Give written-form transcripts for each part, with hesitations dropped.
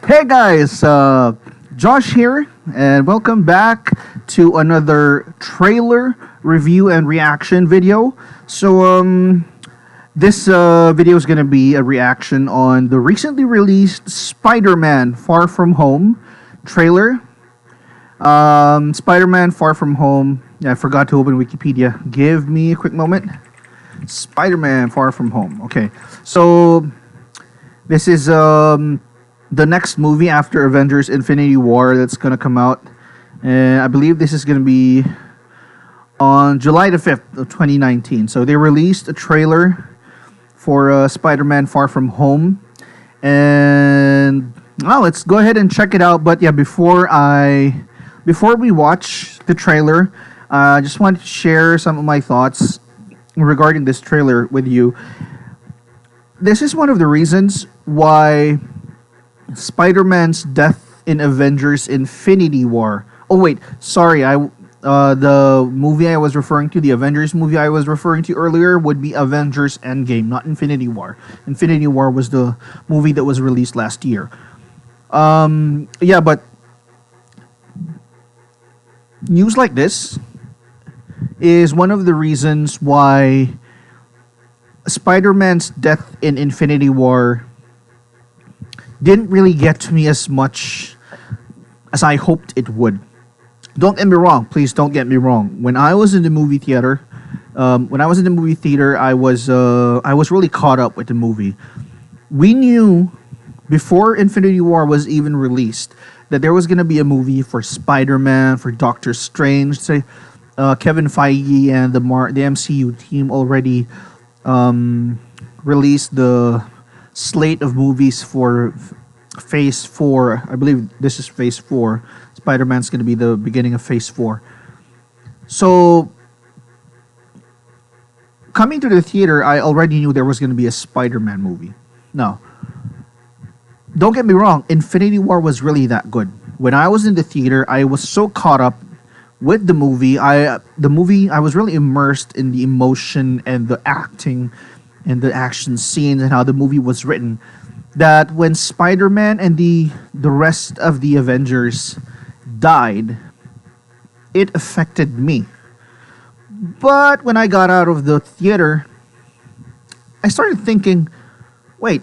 Hey guys, Josh here, and welcome back to another trailer review and reaction video. This video is gonna be a reaction on the recently released Spider-Man: Far From Home trailer. Spider-Man: Far From Home. Yeah, I forgot to open Wikipedia. Give me a quick moment. Spider-Man: Far From Home. Okay, so this is the next movie after Avengers: Infinity War that's gonna come out, and I believe this is gonna be on July the 5th of 2019. So they released a trailer for Spider-Man: Far From Home, and let's go ahead and check it out. But yeah, before we watch the trailer, I just wanted to share some of my thoughts regarding this trailer with you. This is one of the reasons why Spider-Man's death in Avengers: Infinity War. Oh wait, sorry. The movie I was referring to, the Avengers movie I was referring to earlier, would be Avengers Endgame, not Infinity War. Infinity War was the movie that was released last year. Yeah, but news like this is one of the reasons why Spider-Man's death in Infinity War didn't really get to me as much as I hoped it would. Don't get me wrong. Please don't get me wrong. When I was in the movie theater, I was really caught up with the movie. We knew before Infinity War was even released that there was gonna be a movie for Spider-Man, for Doctor Strange. Kevin Feige and the MCU team already released the slate of movies for Phase 4. I believe this is Phase 4. Spider-Man's going to be the beginning of Phase 4. So, coming to the theater, I already knew there was going to be a Spider-Man movie. No. Don't get me wrong, Infinity War was really that good. When I was in the theater, I was so caught up with the movie. I was really immersed in the emotion and the acting and the action scenes and how the movie was written, that when Spider-Man and the rest of the Avengers died, it affected me. But when I got out of the theater, I started thinking, wait,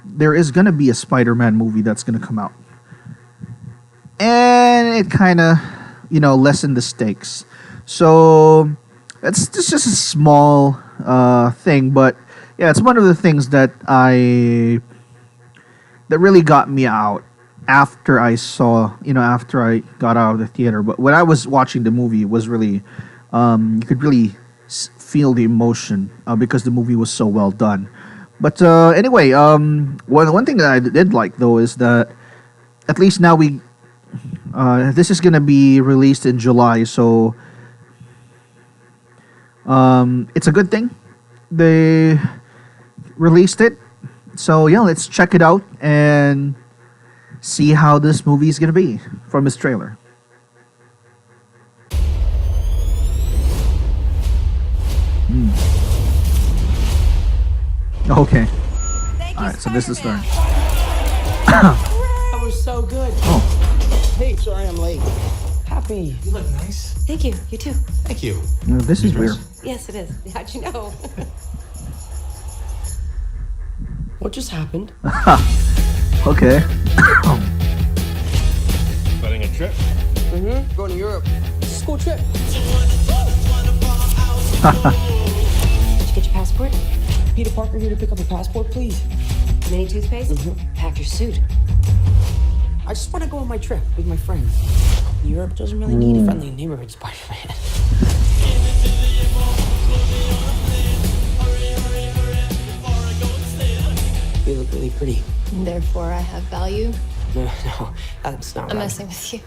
there is gonna be a Spider-Man movie that's gonna come out. And it kind of, lessened the stakes. So it's just a small thing, but yeah, it's one of the things that really got me out after I got out of the theater. But when I was watching the movie, it was really, you could really feel the emotion because the movie was so well done. But anyway, one thing that I did like though is that at least now this is gonna be released in July, so it's a good thing they released it. So yeah, let's check it out and see how this movie is gonna be from this trailer. Okay. Alright, so this is Starr. That was so good. Oh. Hey, sorry I'm late. Happy. You look nice. Thank you. You too. Thank you. No, this is weird. Yes, it is. How'd you know? What just happened? Okay. Planning a trip? Mm-hmm. Going to Europe. School trip. Did you get your passport? Peter Parker here to pick up a passport, please. Mini toothpaste? Mm-hmm. Pack your suit. I just want to go on my trip with my friends. Europe doesn't really need a friendly neighborhood Spider-Man. You look really pretty. Therefore, I have value. No, that's not I'm right. messing with you.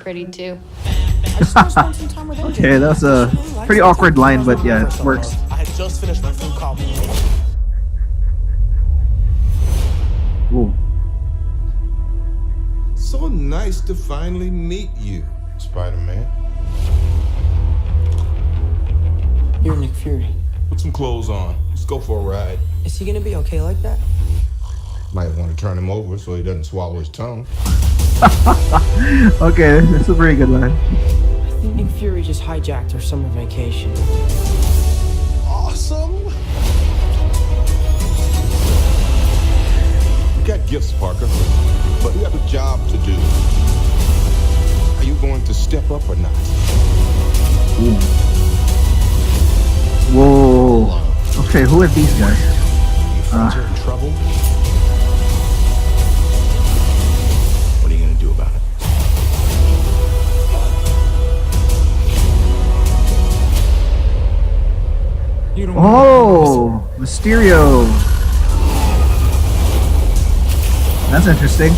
Pretty too. I just want to spend some time with MJ. Okay, that's a pretty awkward line, but yeah, it works. I had just finished my food call. Ooh. So nice to finally meet you, Spider-Man. You're Nick Fury. Put some clothes on. Let's go for a ride. Is he gonna be okay like that? Might want to turn him over so he doesn't swallow his tongue. Okay, that's a pretty good one. I think Nick Fury just hijacked our summer vacation. Awesome! You got gifts, Parker, but you have a job to do. Are you going to step up or not? Whoa. Okay, who are these guys? Your friends are in trouble. What are you gonna do about it? You don't Oh, Mysterio. That's interesting.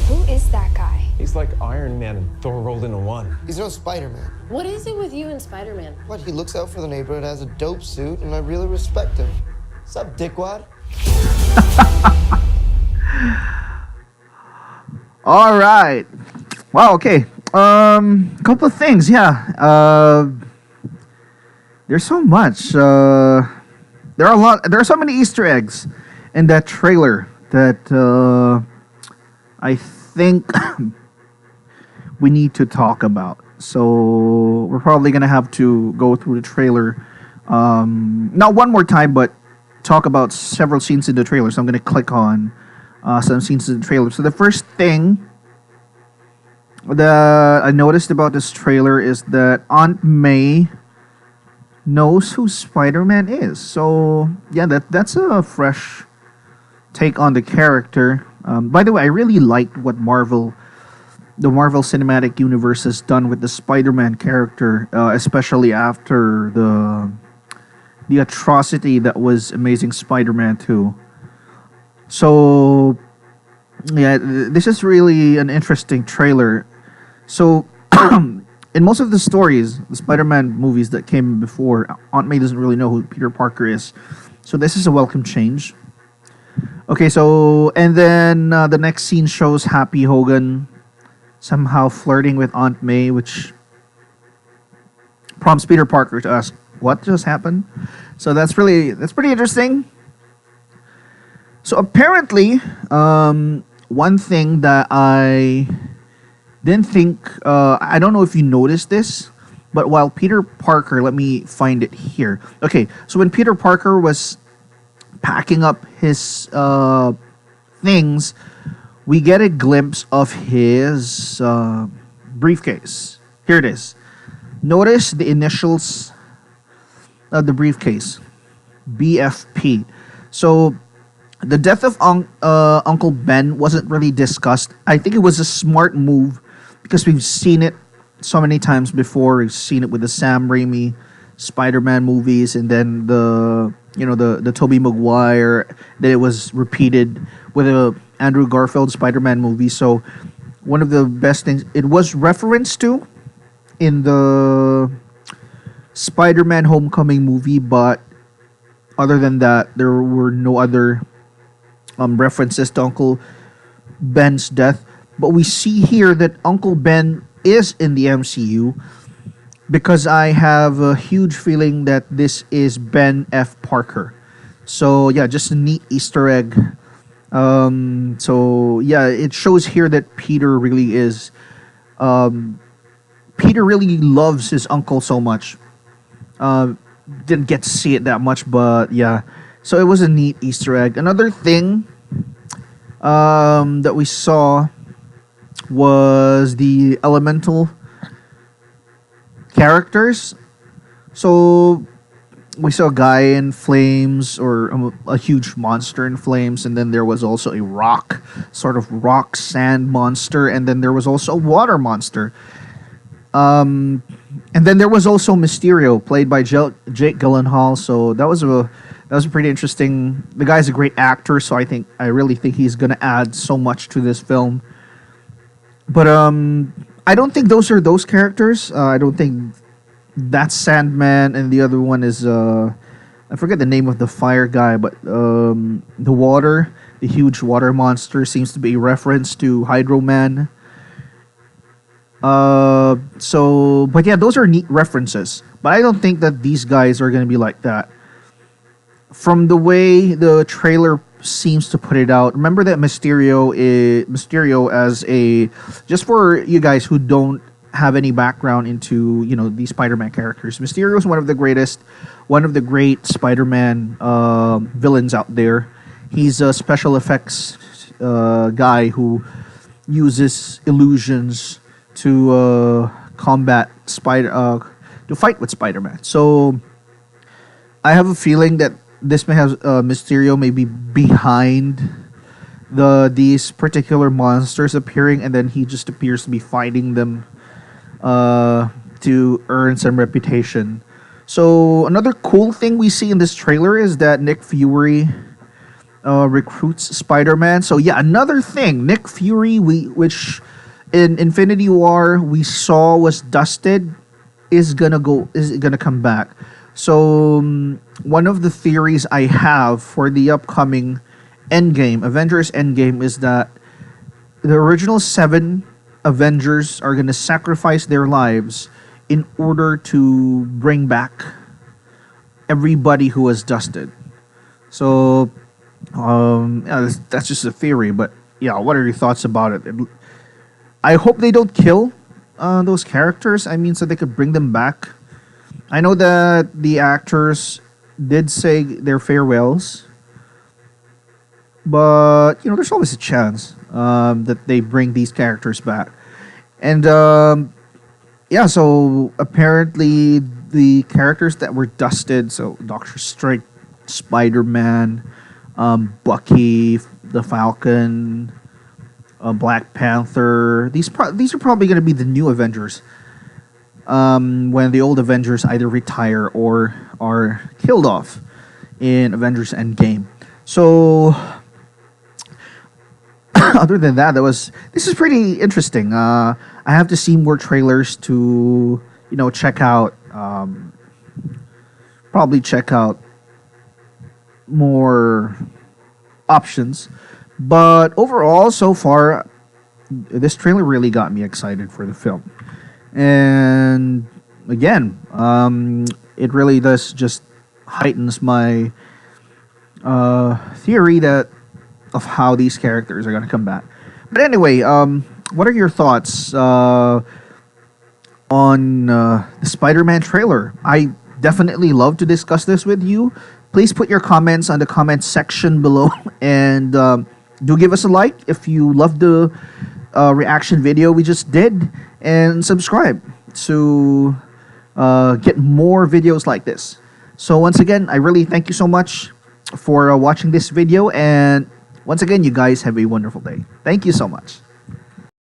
Who is that guy? He's like Iron Man and Thor rolled into one. He's no Spider-Man. What is it with you and Spider-Man? What, he looks out for the neighborhood, has a dope suit, and I really respect him. What's up, dickwad? All right. Wow. Okay. Couple of things. Yeah. There's so much. There are a lot. There are so many Easter eggs in that trailer that I think we need to talk about. So we're probably gonna have to go through the trailer, not one more time, but talk about several scenes in the trailer. So I'm gonna click on some scenes in the trailer. So the first thing that I noticed about this trailer is that Aunt May knows who Spider-Man is. So yeah, that's a fresh take on the character. By the way, I really liked what the Marvel Cinematic Universe has done with the Spider-Man character, especially after the atrocity that was Amazing Spider-Man 2. So yeah, this is really an interesting trailer. So in most of the stories, the Spider-Man movies that came before, Aunt May doesn't really know who Peter Parker is. So this is a welcome change. Okay, so and then the next scene shows Happy Hogan somehow flirting with Aunt May, which prompts Peter Parker to ask, "What just happened?" So that's pretty interesting. So apparently, one thing that I didn't think, I don't know if you noticed this, but while Peter Parker, let me find it here. Okay, so when Peter Parker was packing up his things, we get a glimpse of his briefcase. Here it is. Notice the initials of the briefcase, BFP. So the death of Uncle Ben wasn't really discussed. I think it was a smart move because we've seen it so many times before. We've seen it with the Sam Raimi Spider-Man movies, and then the Tobey Maguire. Then it was repeated with a Andrew Garfield Spider-Man movie. So one of the best things it was referenced to in the Spider-Man Homecoming movie, but other than that, there were no other references to Uncle Ben's death. But we see here that Uncle Ben is in the MCU because I have a huge feeling that this is Ben F. Parker. So yeah, just a neat Easter egg. So yeah, it shows here that Peter really is. Peter really loves his uncle so much. Didn't get to see it that much, but yeah. So it was a neat Easter egg. Another thing that we saw was the elemental characters. So we saw a guy in flames, or a huge monster in flames, and then there was also a rock sand monster, and then there was also a water monster. And then there was also Mysterio, played by Jake Gyllenhaal. So that was a pretty interesting. The guy's a great actor, so I really think he's gonna add so much to this film. But I don't think those are those characters. I don't think that's Sandman, and the other one is I forget the name of the fire guy, but the huge water monster seems to be a reference to Hydro Man. But yeah, those are neat references. But I don't think that these guys are gonna be like that. From the way the trailer seems to put it out, remember that Mysterio as a, just for you guys who don't have any background into these Spider-Man characters. Mysterio is one of the great Spider-Man villains out there. He's a special effects guy who uses illusions to combat to fight with Spider-Man. So I have a feeling that this may have Mysterio may be behind these particular monsters appearing, and then he just appears to be fighting them to earn some reputation. So another cool thing we see in this trailer is that Nick Fury recruits Spider-Man. So yeah, another thing, Nick Fury, which in Infinity War we saw was dusted, is gonna come back. So one of the theories I have for the upcoming Avengers Endgame, is that the original 7 Avengers are gonna sacrifice their lives in order to bring back everybody who was dusted. So yeah, that's just a theory, but yeah, what are your thoughts about it? I hope they don't kill those characters. I mean, so they could bring them back. I know that the actors did say their farewells, but there's always a chance that they bring these characters back. And yeah, so apparently the characters that were dusted, so Doctor Strange, Spider-Man, Bucky, the Falcon, Black Panther, these are probably going to be the new Avengers. When the old Avengers either retire or are killed off in Avengers Endgame. So other than that, this is pretty interesting. I have to see more trailers to check out. Probably check out more options. But overall, so far, this trailer really got me excited for the film. And again, it really does just heightens my theory of how these characters are going to come back. But anyway, what are your thoughts on the Spider-Man trailer? I definitely love to discuss this with you. Please put your comments on the comment section below, and do give us a like if you loved the reaction video we just did, and subscribe to get more videos like this. So once again, I really thank you so much for watching this video, and once again, you guys have a wonderful day. Thank you so much.